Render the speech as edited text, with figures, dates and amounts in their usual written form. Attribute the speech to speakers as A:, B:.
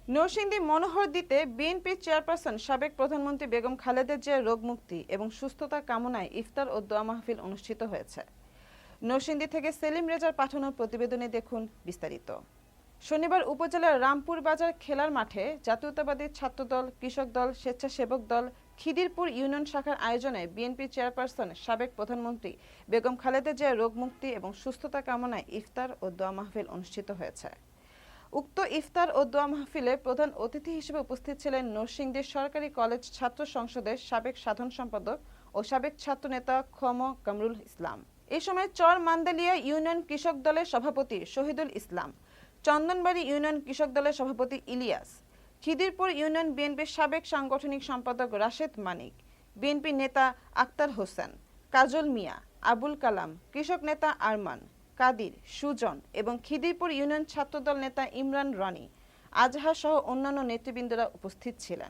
A: Narsingdi মনোহরদীতে BNP chairperson সাবেক প্রধানমন্ত্রী বেগম খালেদা জিয়ার রোগমুক্তি এবং সুস্থতা কামনায় ইফতার ও দোয়া মাহফিল অনুষ্ঠিত হয়েছে। নরসিংদী থেকে সেলিম রেজার পাঠানো প্রতিবেদনে দেখুন বিস্তারিত। শনিবার উপজেলার রামপুর বাজার খেলার মাঠে জাতীয়তাবাদী ছাত্রদল, কৃষক দল, স্বেচ্ছাসেবক দল, খিদিরপুর ইউনিয়ন শাখার আয়োজনে বিএনপি চেয়ারপারসন সাবেক প্রধানমন্ত্রী বেগম খালেদা জিয়ার রোগমুক্তি এবং সুস্থতা কামনায় ইফতার ও দোয়া মাহফিল অনুষ্ঠিত হয়েছে। উক্ত ইফতার ও দোয়া মাহফিলে প্রধান অতিথি হিসেবে উপস্থিত ছিলেন নরসিংদী সরকারি কলেজ ছাত্র সংসদের সাবেক সাধারণ সম্পাদক ও সাবেক ছাত্রনেতা খম কামরুল ইসলাম। এই সময় চর মান্দালিয়া ইউনিয়ন কৃষক দলের সভাপতি শহীদুল ইসলাম, চন্দনবাড়ি ইউনিয়ন কৃষক দলের সভাপতি ইলিয়াস, খিদিরপুর ইউনিয়ন বিএনপির সাবেক সাংগঠনিক সম্পাদক রাশেদ মানিক, বিএনপি নেতা আক্তার হোসেন, কাজল মিয়া, আবুল কালাম, কৃষক নেতা আরমান, কাদির, সুজন এবং খিদিরপুর ইউনিয়ন ছাত্রদল নেতা ইমরান রানী, আজহার সহ অন্যান্য নেতৃবৃন্দরা উপস্থিত ছিলেন।